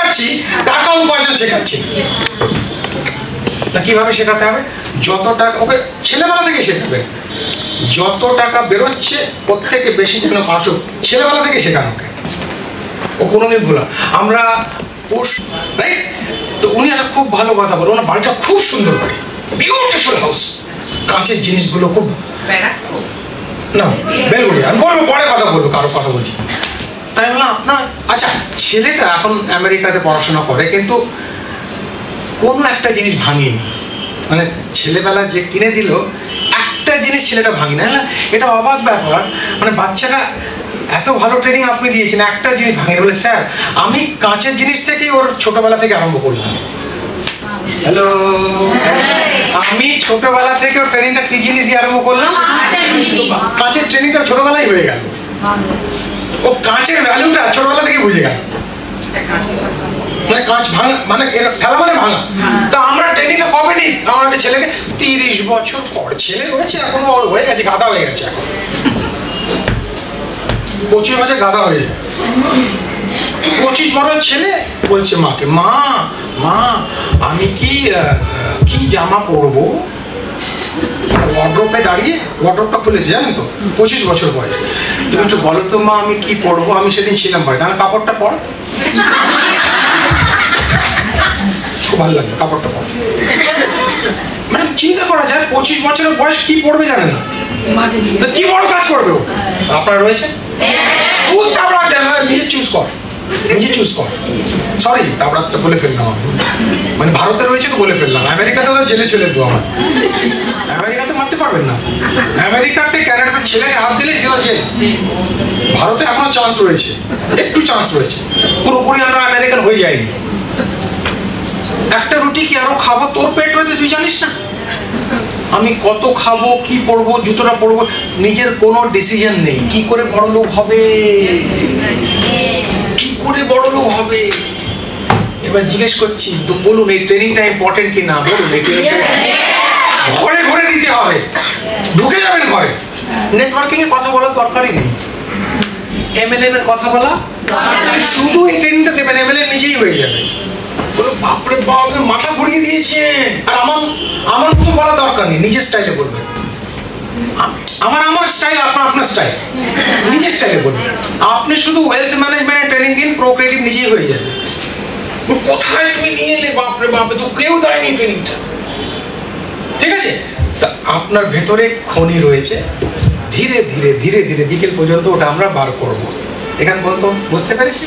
শেখাচ্ছি, টাকা উপার্জন শেখাচ্ছি। তা কিভাবে শেখাতে হবে? যত টাকা ওকে ছেলেবেলা থেকে শেখাবে, যত টাকা বেরোচ্ছে ওর থেকে বেশি যেন আসুক, ছেলেবেলা থেকে শেখানো ওকে, ও কোনোদিন ভুলা। আমরা রাইট, তো উনি একটা খুব ভালো কথা বলো, ওনার বাড়িটা খুব সুন্দর বাড়ি, বিউটিফুল হাউস, কাঁচের জিনিসগুলো খুব, না বেলগুড়িয়া, আমি বলবো পরে কথা বলবো, কারো কথা বলছি। তাই বললাম আপনার, আচ্ছা ছেলেটা এখন আমেরিকাতে পড়াশোনা করে, কিন্তু কোনো একটা জিনিস ভাঙিনি, মানে ছেলেবেলা যে কিনে দিল একটা জিনিস ছেলেটা ভাঙি না। এটা অবাক ব্যাপার, মানে বাচ্চাটা এত ভালো ট্রেনিং আপনি দিয়েছেন, একটা জিনিস ভাঙিনি। বলে স্যার আমি কাঁচের জিনিস থেকেই ওর ছোটবেলা থেকে আরম্ভ করলাম। হ্যালো, আমি ছোটবেলা থেকে ওর ট্রেনিংটা কি জিনিস দিয়ে আরম্ভ করলাম? কাঁচের ট্রেনিংটা ছোটবেলায় হয়ে গেল, ও কাঁচের ভ্যালুটা ছোটবেলা থেকে বুঝে গেল। মানে কাঁচ ভাঙা মানে ফেলা মানে ভাঙা। তা আমরা ট্রেনিংটা কবে দিই আমাদের ছেলেকে? 30 বছর পর। ছেলে হয়েছে এখনো হয়ে গেছে, গাধা হয়ে গেছে এখন, 25 বছর গাধা হয়ে যায়। 25 বড় ছেলে বলছে মাকে, মা মা আমি কি জামা পরবো? ওয়ার্ড্রোবে দাঁড়িয়ে, ওয়ার্ড্রোবটা খুলেছে জানেন তো, 25 বছর বয়স। তুমি একটু বলো তো মা আমি কি পরবো? আমি সেদিন ছিলাম বাড়িতে, আমার কাপড়টা পর। খুব ভালো লাগলো, কাপড়টা পর। মানে চিন্তা করা যায় 25 বছরের বয়স কি পড়বে জানে না, কি বড় কাজ করবে ও। আপনার রয়েছে, নিজে চুজ কর, নিজে চুজ কর। সরি তারপর বলে ফেললাম আমি, মানে ভারতে রয়েছে তো বলে ফেললাম। আমেরিকাতে তো জেলে ছেলে তো আমার, আমেরিকাতে মারতে পারবেন না। আমেরিকাতে কানাডাতে ছেলেকে হাত দিলে সেটা জেল। ভারতে এখনো চান্স রয়েছে, একটু চান্স রয়েছে, পুরোপুরি আমরা আমেরিকান হয়ে যাইনি। একটা রুটি কি আরো খাবো, তোর পেট রয়েছে তুই জানিস না। আমি কত খাবো, কি পরবো, জুতোটা পরবো, নিজের কোনো ডিসিশন নেই। কি করে বড় লোক হবে, কি করে বড় লোক হবে? এবার জিজ্ঞেস করছি তো বলুন এই ট্রেনিংটা ইম্পর্টেন্ট কি না? বলুন ঘরে ঘরে দিতে হবে, ঢুকে যাবেন ঘরে। নেটওয়ার্কিং এর কথা বলার দরকারই নেই, এমএলএম এর কথা বলা, শুধু এই ট্রেনিংটা দেবেন, এমএলএ নিজেই হয়ে যাবে। বাপরে বাপ মাথা ঘুরিয়ে দিয়েছেন। আর আমার মতো বলা দরকার নেই, নিজের স্টাইলে বলবেন। আমার স্টাইল, আপনার স্টাইল, নিজের স্টাইলে বলবেন। আপনি শুধু ওয়েলথ ম্যানেজমেন্ট ট্রেনিং দিন, প্রোক্রিয়েটিভ নিজেই হয়ে যাবে। কোথায় তুমি নিয়ে এলে? বাপরে বাপে, তো কেউ দেয়নি ট্রেনিংটা। ঠিক আছে, তা আপনার ভেতরে খনি রয়েছে, ধীরে ধীরে ধীরে ধীরে বিকেল পর্যন্ত ওটা আমরা বার করবো। এখান পর্যন্ত বুঝতে পেরেছি?